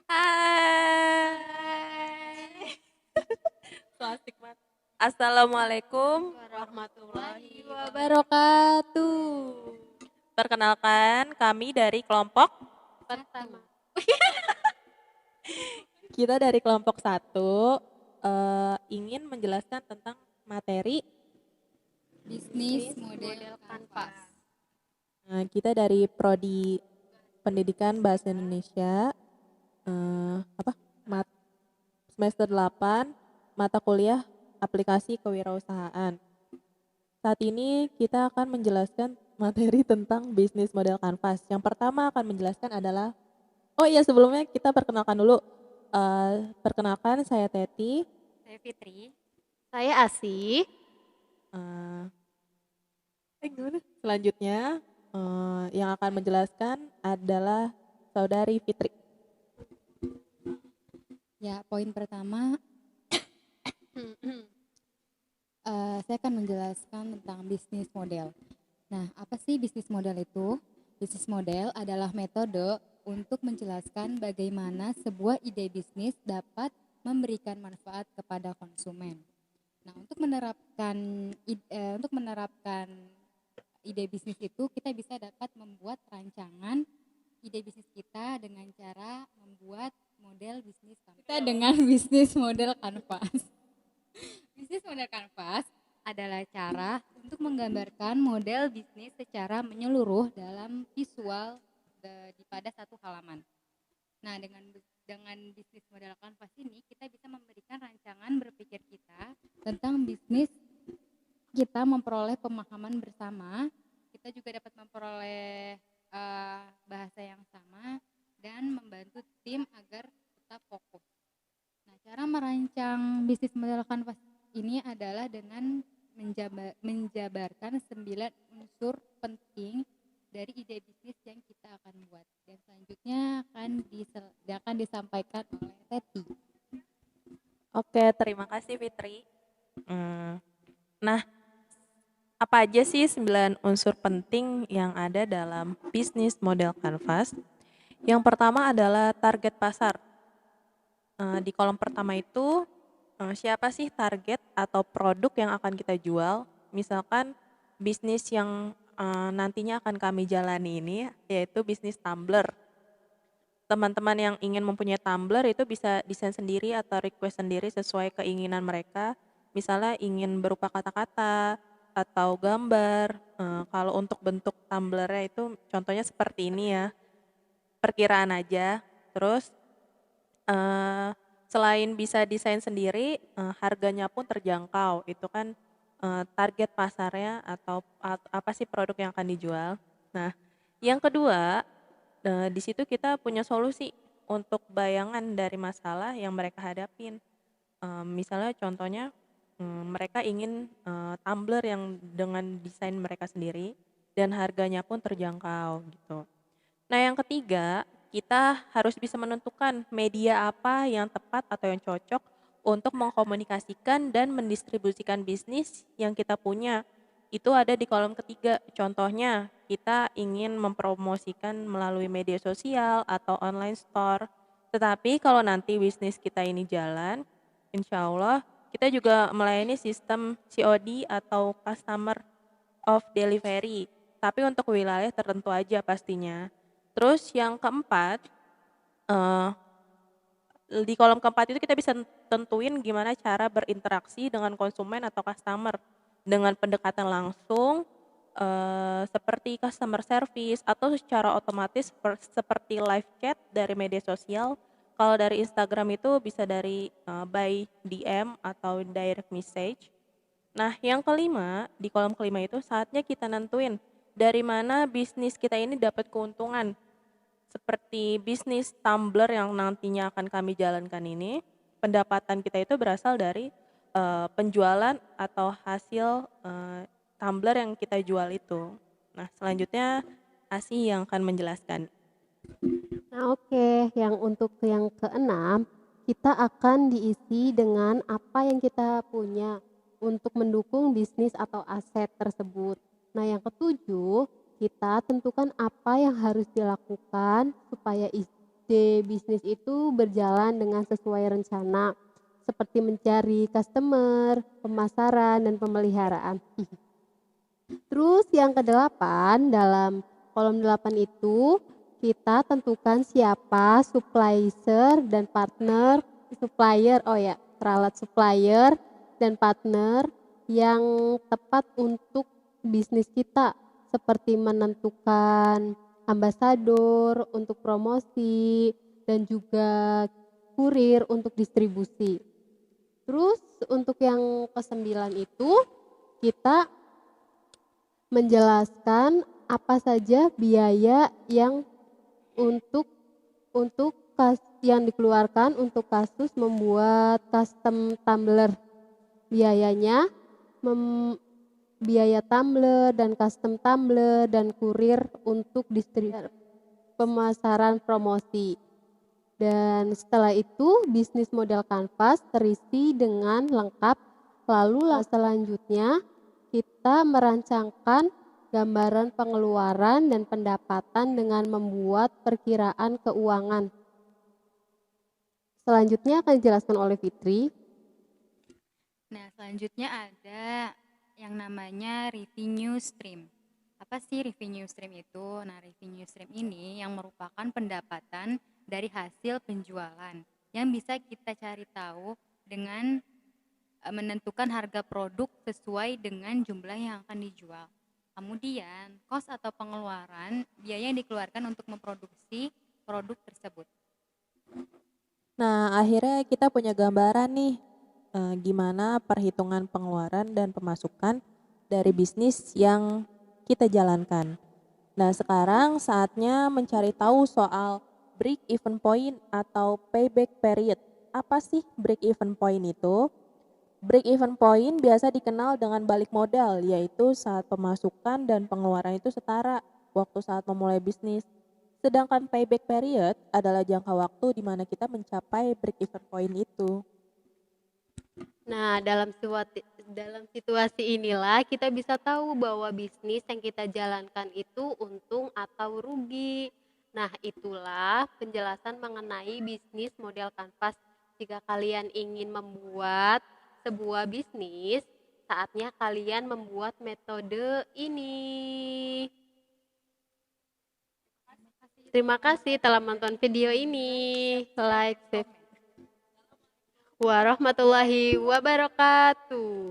Hai. So asik banget. Assalamualaikum warahmatullahi Wabarakatuh. Perkenalkan, kami dari kelompok Pertama, kita dari kelompok 1 ingin menjelaskan tentang materi. bisnis model kanvas. Kita dari prodi Pendidikan Bahasa Indonesia, apa? Semester 8, mata kuliah Aplikasi Kewirausahaan. Saat ini kita akan menjelaskan materi tentang bisnis model kanvas. Yang pertama akan menjelaskan adalah, oh iya sebelumnya kita perkenalkan dulu. Perkenalkan saya Teti. Saya Fitri. Saya Asih. Eh, Gimana? Selanjutnya yang akan menjelaskan adalah saudari Fitri. Ya, poin pertama saya akan menjelaskan tentang bisnis model. Nah, apa sih bisnis model itu? Bisnis model adalah metode untuk menjelaskan bagaimana sebuah ide bisnis dapat memberikan manfaat kepada konsumen. Nah, untuk menerapkan ide bisnis itu, kita bisa dapat membuat rancangan ide bisnis kita dengan cara membuat model bisnis kanvas. Kita dengan bisnis model kanvas. Bisnis model kanvas adalah cara untuk menggambarkan model bisnis secara menyeluruh dalam visual pada satu halaman. Nah, dengan bisnis model kanvas ini kita bisa memberikan rancangan berpikir kita tentang bisnis, kita memperoleh pemahaman bersama, kita juga dapat memperoleh bahasa yang sama dan membantu tim agar tetap fokus. Nah, cara merancang bisnis model kanvas ini adalah dengan menjabarkan 9 unsur penting dari ide bisnis yang kita akan buat, dan selanjutnya akan disampaikan oleh Teti. Oke, terima kasih Fitri. Nah, apa aja sih 9 unsur penting yang ada dalam bisnis model kanvas? Yang pertama adalah target pasar. Di kolom pertama itu, siapa sih target atau produk yang akan kita jual? Misalkan bisnis yang nantinya akan kami jalani ini yaitu bisnis tumbler. Teman-teman yang ingin mempunyai tumbler itu bisa desain sendiri atau request sendiri sesuai keinginan mereka. Misalnya ingin berupa kata-kata atau gambar. Kalau untuk bentuk tumblernya itu contohnya seperti ini ya, perkiraan aja. Terus selain bisa desain sendiri, harganya pun terjangkau. Itu kan target pasarnya atau apa sih produk yang akan dijual. Nah, yang kedua, di situ kita punya solusi untuk bayangan dari masalah yang mereka hadapin. Misalnya contohnya, mereka ingin tumbler yang dengan desain mereka sendiri dan harganya pun terjangkau gitu. Nah, yang ketiga, kita harus bisa menentukan media apa yang tepat atau yang cocok untuk mengkomunikasikan dan mendistribusikan bisnis yang kita punya. Itu ada di kolom ketiga. Contohnya, kita ingin mempromosikan melalui media sosial atau online store. Tetapi kalau nanti bisnis kita ini jalan, insya Allah kita juga melayani sistem COD atau Customer of Delivery. Tapi untuk wilayah tertentu aja pastinya. Terus yang keempat, eh, di kolom keempat itu kita bisa tentuin gimana cara berinteraksi dengan konsumen atau customer dengan pendekatan langsung, seperti customer service atau secara otomatis seperti live chat dari media sosial. Kalau dari Instagram itu bisa dari by DM atau direct message. Nah, yang kelima, di kolom kelima itu saatnya kita nentuin dari mana bisnis kita ini dapat keuntungan. Seperti bisnis tumbler yang nantinya akan kami jalankan ini, pendapatan kita itu berasal dari penjualan atau hasil tumbler yang kita jual itu. Nah, selanjutnya Asi yang akan menjelaskan. Nah, oke, yang untuk yang keenam, kita akan diisi dengan apa yang kita punya untuk mendukung bisnis atau aset tersebut. Nah, yang ketujuh, kita tentukan apa yang harus dilakukan supaya ide bisnis itu berjalan dengan sesuai rencana, seperti mencari customer, pemasaran, dan pemeliharaan. Terus yang kedelapan, dalam kolom 8 itu kita tentukan siapa supplier dan partner, peralat supplier dan partner yang tepat untuk bisnis kita, seperti menentukan ambasador untuk promosi dan juga kurir untuk distribusi. Terus untuk yang kesembilan itu kita menjelaskan apa saja biaya yang untuk yang dikeluarkan untuk kasus membuat custom tumbler. Biayanya biaya tumbler dan custom tumbler dan kurir untuk distribusi, pemasaran, promosi. Dan setelah itu bisnis model kanvas terisi dengan lengkap. Lalu selanjutnya kita merancangkan gambaran pengeluaran dan pendapatan dengan membuat perkiraan keuangan. Selanjutnya akan dijelaskan oleh Fitri. Nah, selanjutnya ada yang namanya revenue stream. Apa sih revenue stream itu? Nah, revenue stream ini yang merupakan pendapatan dari hasil penjualan yang bisa kita cari tahu dengan menentukan harga produk sesuai dengan jumlah yang akan dijual. Kemudian, cost atau pengeluaran biaya yang dikeluarkan untuk memproduksi produk tersebut. Nah, akhirnya kita punya gambaran nih gimana perhitungan pengeluaran dan pemasukan dari bisnis yang kita jalankan. Nah, sekarang saatnya mencari tahu soal break even point atau payback period. Apa sih break even point itu? Break even point biasa dikenal dengan balik modal, yaitu saat pemasukan dan pengeluaran itu setara waktu saat memulai bisnis. Sedangkan payback period adalah jangka waktu di mana kita mencapai break even point itu. Nah, dalam situasi inilah kita bisa tahu bahwa bisnis yang kita jalankan itu untung atau rugi. Nah, itulah penjelasan mengenai bisnis model kanvas. Jika kalian ingin membuat sebuah bisnis, saatnya kalian membuat metode ini. Terima kasih telah menonton video ini. Like, save. Warahmatullahi wabarakatuh.